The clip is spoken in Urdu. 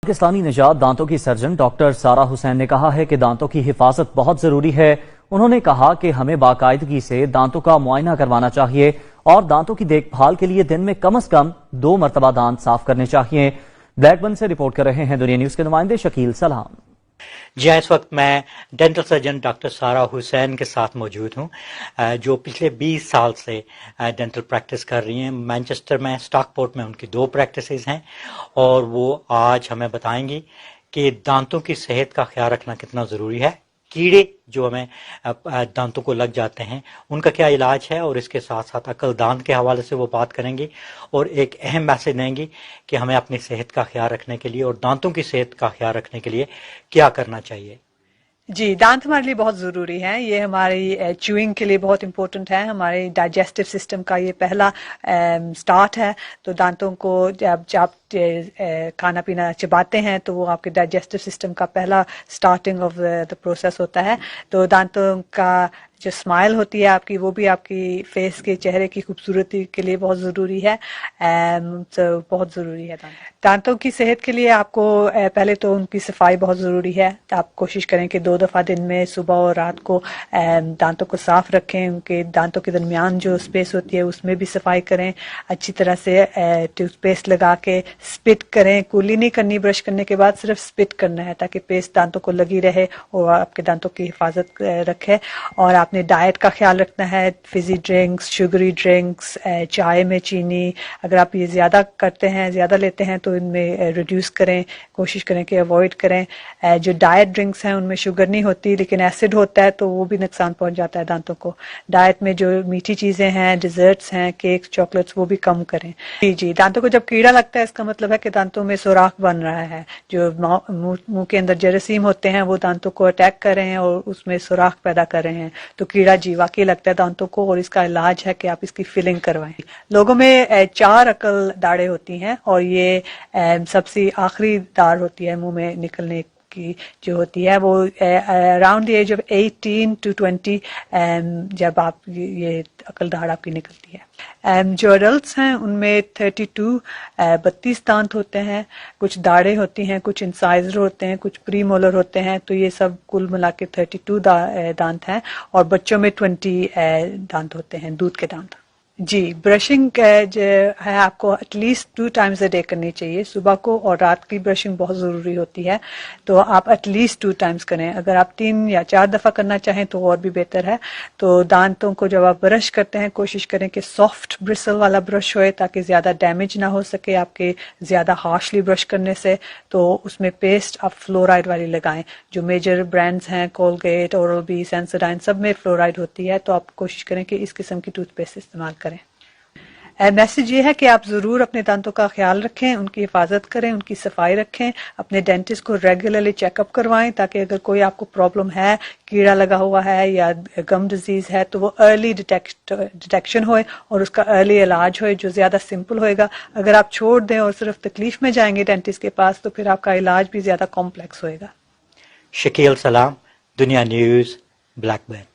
پاکستانی نژاد دانتوں کی سرجن ڈاکٹر سارہ حسین نے کہا ہے کہ دانتوں کی حفاظت بہت ضروری ہے۔ انہوں نے کہا کہ ہمیں باقاعدگی سے دانتوں کا معائنہ کروانا چاہیے اور دانتوں کی دیکھ بھال کے لیے دن میں کم از کم 2 مرتبہ دانت صاف کرنے چاہیے۔ بلیک بن سے رپورٹ کر رہے ہیں دنیا نیوز کے نمائندے شکیل سلام۔ جی ہاں، اس وقت میں ڈینٹل سرجن ڈاکٹر سارہ حسین کے ساتھ موجود ہوں، جو پچھلے 20 سال سے ڈینٹل پریکٹس کر رہی ہیں۔ مانچسٹر میں، اسٹاک پورٹ میں ان کی 2 پریکٹسز ہیں، اور وہ آج ہمیں بتائیں گی کہ دانتوں کی صحت کا خیال رکھنا کتنا ضروری ہے، کیڑے جو ہمیں دانتوں کو لگ جاتے ہیں ان کا کیا علاج ہے، اور اس کے ساتھ ساتھ عقل دانت کے حوالے سے وہ بات کریں گی اور ایک اہم میسج دیں گی کہ ہمیں اپنی صحت کا خیال رکھنے کے لیے اور دانتوں کی صحت کا خیال رکھنے کے لیے کیا کرنا چاہیے۔ جی، دانت ہمارے لیے بہت ضروری ہے، یہ ہماری چیونگ کے لیے بہت امپورٹنٹ ہے، ہمارے ڈائجسٹو سسٹم کا یہ پہلا سٹارٹ ہے۔ تو دانتوں کو جب آپ کھانا پینا چباتے ہیں تو وہ آپ کے ڈائجسٹو سسٹم کا پہلا سٹارٹنگ آف دا پروسیس ہوتا ہے۔ تو دانتوں کا جو اسمائل ہوتی ہے آپ کی، وہ بھی آپ کی فیس کے چہرے کی خوبصورتی کے لیے بہت ضروری ہے، بہت ضروری ہے۔ دانتوں کی صحت کے لیے آپ کو پہلے تو ان کی صفائی بہت ضروری ہے۔ آپ کوشش کریں کہ 2 دفعہ دن میں صبح اور رات کو دانتوں کو صاف رکھیں، ان کے دانتوں کے درمیان جو اسپیس ہوتی ہے اس میں بھی صفائی کریں، اچھی طرح سے ٹوتھ پیسٹ لگا کے اسپٹ کریں، کولی نہیں کرنی برش کرنے کے بعد، صرف اسپٹ کرنا ہے تاکہ پیسٹ دانتوں کو لگی رہے اور آپ کے دانتوں کی حفاظت رکھے۔ اور آپ نے ڈائٹ کا خیال رکھنا ہے، فزی ڈرنکس، شوگری ڈرنکس، چائے میں چینی اگر آپ یہ زیادہ کرتے ہیں، زیادہ لیتے ہیں تو ان میں ریڈیوس کریں، کوشش کریں کہ اوائڈ کریں۔ جو ڈائٹ ڈرنکس ہیں ان میں شوگر نہیں ہوتی لیکن ایسڈ ہوتا ہے تو وہ بھی نقصان پہنچ جاتا ہے دانتوں کو۔ ڈائٹ میں جو میٹھی چیزیں ہیں، ڈیزرٹس ہیں، کیکس، چاکلیٹس، وہ بھی کم کریں۔ جی، دانتوں کو جب کیڑا لگتا ہے اس کا مطلب ہے کہ دانتوں میں سوراخ بن رہا ہے، جو منہ کے اندر جراثیم ہوتے ہیں وہ دانتوں کو اٹیک کر رہے ہیں اور اس میں سوراخ پیدا کر رہے ہیں۔ تو کیڑا جی واقعی لگتا ہے دانتوں کو، اور اس کا علاج ہے کہ آپ اس کی فلنگ کروائیں۔ لوگوں میں 4 عقل داڑیں ہوتی ہیں اور یہ سب سے آخری داڑ ہوتی ہے منہ میں نکلنے کی جو ہوتی ہے، وہ around the age of 18 to 20 جب آپ یہ عقل داڑ آپ کی نکلتی ہے۔ جو ایڈلٹس ہیں ان میں 32 دانت ہوتے ہیں، کچھ داڑیں ہوتی ہیں، کچھ انسائزر ہوتے ہیں، کچھ پری مولر ہوتے ہیں، تو یہ سب کل ملا کے 32 دانت ہیں، اور بچوں میں 20 دانت ہوتے ہیں، دودھ کے دانت۔ جی، برشنگ جو ہے آپ کو at least 2 times a day کرنی چاہیے، صبح کو اور رات کی برشنگ بہت ضروری ہوتی ہے، تو آپ ایٹ لیسٹ 2 times کریں۔ اگر آپ 3 یا 4 دفعہ کرنا چاہیں تو اور بھی بہتر ہے۔ تو دانتوں کو جب آپ برش کرتے ہیں کوشش کریں کہ سافٹ برسل والا برش ہوئے تاکہ زیادہ ڈیمیج نہ ہو سکے آپ کے زیادہ ہارشلی برش کرنے سے۔ تو اس میں پیسٹ آپ فلورائڈ والی لگائیں، جو میجر برانڈز ہیں کولگیٹ، اورل بی، سینسوڈائن، سب میں فلورائڈ ہوتی ہے، تو آپ کوشش کریں کہ اس قسم کی ٹوتھ پیسٹ استعمال کریں۔ میسج یہ ہے کہ آپ ضرور اپنے دانتوں کا خیال رکھیں، ان کی حفاظت کریں، ان کی صفائی رکھیں، اپنے ڈینٹسٹ کو ریگولرلی چیک اپ کروائیں تاکہ اگر کوئی آپ کو پرابلم ہے، کیڑا لگا ہوا ہے یا گم ڈیزیز ہے، تو وہ ارلی ڈیٹیکشن ہوئے اور اس کا ارلی علاج ہوئے جو زیادہ سمپل ہوئے گا۔ اگر آپ چھوڑ دیں اور صرف تکلیف میں جائیں گے ڈینٹسٹ کے پاس تو پھر آپ کا علاج بھی زیادہ کمپلیکس ہوئے گا۔ شکیل سلام، دنیا نیوز، بلیک بن۔